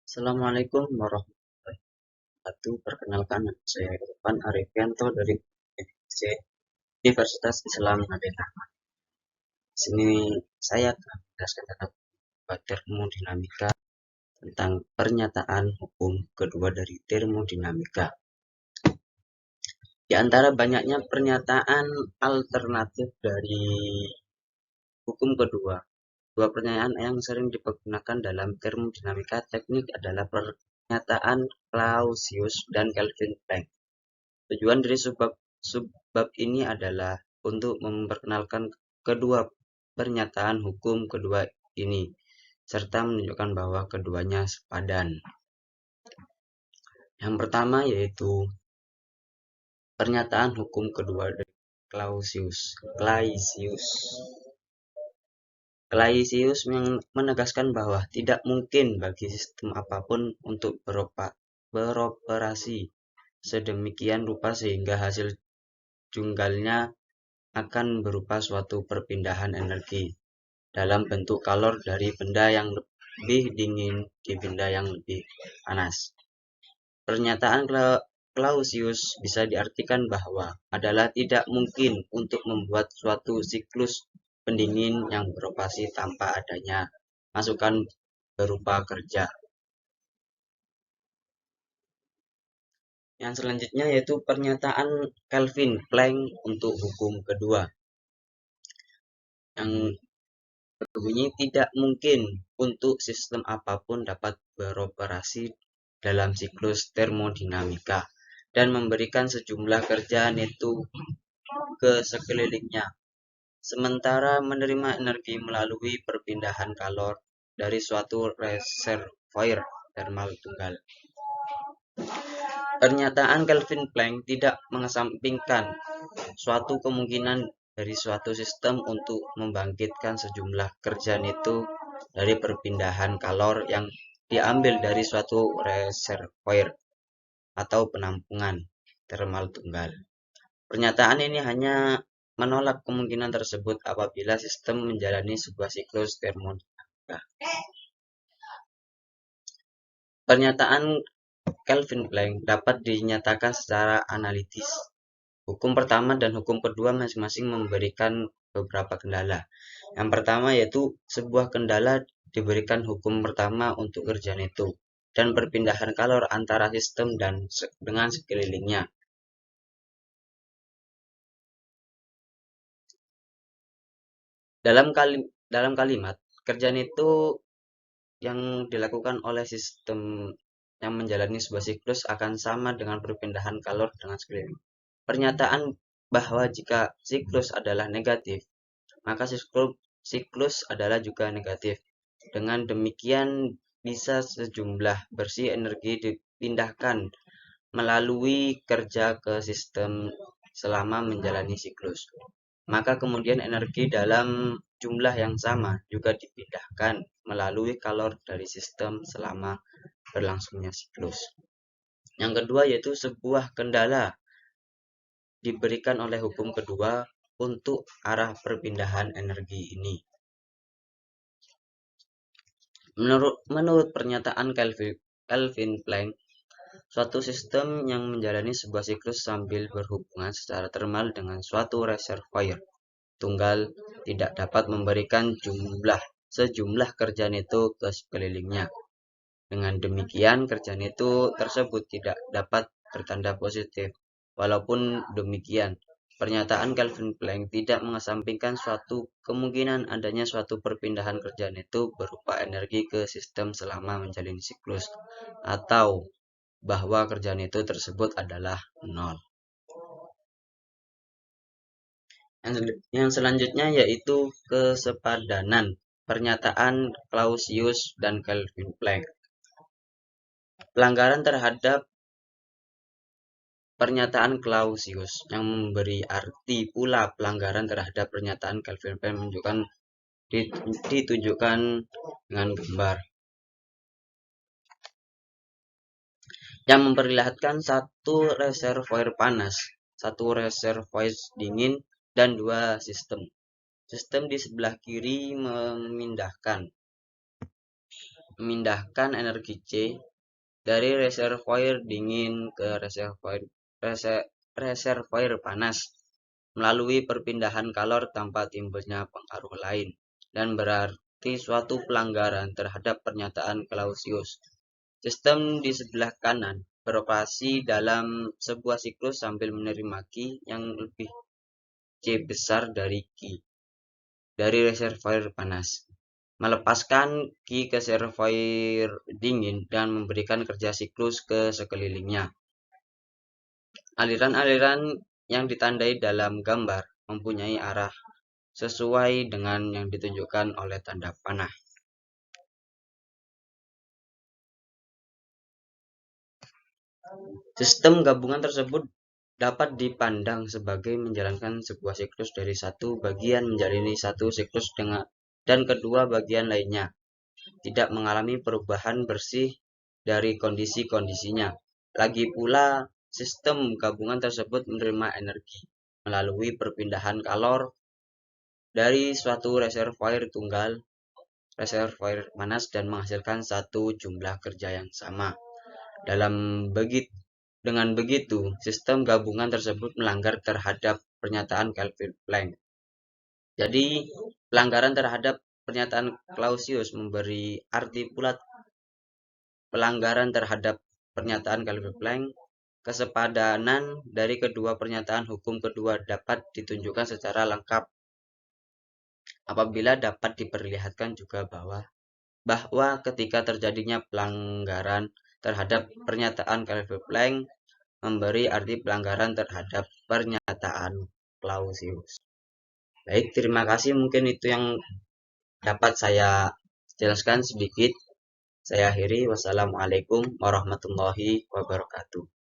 Assalamualaikum warahmatullahi wabarakatuh. Perkenalkan, nama saya Irfan Arifianto dari Universitas Islam Madinah. Di sini saya akan menjelaskan tentang termodinamika, tentang pernyataan hukum kedua dari termodinamika. Di antara banyaknya pernyataan alternatif dari hukum kedua, dua pernyataan yang sering dipergunakan dalam termodinamika teknik adalah pernyataan Clausius dan Kelvin Planck. Tujuan dari subbab ini adalah untuk memperkenalkan kedua pernyataan hukum kedua ini, serta menunjukkan bahwa keduanya sepadan. Yang pertama yaitu pernyataan hukum kedua dari Clausius menegaskan bahwa tidak mungkin bagi sistem apapun untuk beroperasi sedemikian rupa sehingga hasil junggalnya akan berupa suatu perpindahan energi dalam bentuk kalor dari benda yang lebih dingin di benda yang lebih panas. Pernyataan Clausius bisa diartikan bahwa adalah tidak mungkin untuk membuat suatu siklus pendingin yang beroperasi tanpa adanya masukan berupa kerja. Yang selanjutnya yaitu pernyataan Kelvin Planck untuk hukum kedua, yang berbunyi tidak mungkin untuk sistem apapun dapat beroperasi dalam siklus termodinamika dan memberikan sejumlah kerja neto ke sekelilingnya, sementara menerima energi melalui perpindahan kalor dari suatu reservoir thermal tunggal. Pernyataan Kelvin Planck tidak mengesampingkan suatu kemungkinan dari suatu sistem untuk membangkitkan sejumlah kerja neto dari perpindahan kalor yang diambil dari suatu reservoir atau penampungan thermal tunggal. Pernyataan ini hanya menolak kemungkinan tersebut apabila sistem menjalani sebuah siklus termodinamika. Pernyataan Kelvin Planck dapat dinyatakan secara analitis. Hukum pertama dan hukum kedua masing-masing memberikan beberapa kendala. Yang pertama yaitu sebuah kendala diberikan hukum pertama untuk kerja neto dan perpindahan kalor antara sistem dan dengan sekelilingnya. Dalam kalimat, kerja neto yang dilakukan oleh sistem yang menjalani sebuah siklus akan sama dengan perpindahan kalor dengan sekeliling. Pernyataan bahwa jika siklus adalah negatif, maka siklus adalah juga negatif. Dengan demikian, bisa sejumlah bersih energi dipindahkan melalui kerja ke sistem selama menjalani siklus. Maka kemudian energi dalam jumlah yang sama juga dipindahkan melalui kalor dari sistem selama berlangsungnya siklus. Yang kedua yaitu sebuah kendala diberikan oleh hukum kedua untuk arah perpindahan energi ini. Menurut pernyataan Kelvin Planck, suatu sistem yang menjalani sebuah siklus sambil berhubungan secara termal dengan suatu reservoir tunggal tidak dapat memberikan sejumlah kerja neto ke sekelilingnya. Dengan demikian, kerja neto tersebut tidak dapat bertanda positif. Walaupun demikian, pernyataan Kelvin Planck tidak mengesampingkan suatu kemungkinan adanya suatu perpindahan kerja neto berupa energi ke sistem selama menjalani siklus, atau bahwa kerja neto tersebut adalah nol. Yang selanjutnya yaitu kesepadanan pernyataan Clausius dan Kelvin Planck. Pelanggaran terhadap pernyataan Clausius yang memberi arti pula pelanggaran terhadap pernyataan Kelvin Planck ditunjukkan dengan gambar yang memperlihatkan satu reservoir panas, satu reservoir dingin, dan dua sistem. Sistem di sebelah kiri memindahkan memindahkan energi C dari reservoir dingin ke reservoir panas melalui perpindahan kalor tanpa timbulnya pengaruh lain, dan berarti suatu pelanggaran terhadap pernyataan Clausius. Sistem di sebelah kanan beroperasi dalam sebuah siklus sambil menerima Q yang lebih C besar dari Q dari reservoir panas, melepaskan Q ke reservoir dingin dan memberikan kerja siklus ke sekelilingnya. Aliran-aliran yang ditandai dalam gambar mempunyai arah sesuai dengan yang ditunjukkan oleh tanda panah. Sistem gabungan tersebut dapat dipandang sebagai menjalankan sebuah siklus dari satu bagian menjalani satu siklus dan kedua bagian lainnya tidak mengalami perubahan bersih dari kondisi-kondisinya. Lagi pula, sistem gabungan tersebut menerima energi melalui perpindahan kalor dari suatu reservoir tunggal, reservoir panas, dan menghasilkan satu jumlah kerja yang sama. Dengan begitu, sistem gabungan tersebut melanggar terhadap pernyataan Kelvin Planck. Jadi, pelanggaran terhadap pernyataan Clausius memberi arti pula pelanggaran terhadap pernyataan Kelvin Planck. Kesepadanan dari kedua pernyataan hukum kedua dapat ditunjukkan secara lengkap apabila dapat diperlihatkan juga bahwa ketika terjadinya pelanggaran terhadap pernyataan Kelvin Planck memberi arti pelanggaran terhadap pernyataan Clausius. Baik, terima kasih. Mungkin itu yang dapat saya jelaskan sedikit. Saya akhiri. Wassalamualaikum warahmatullahi wabarakatuh.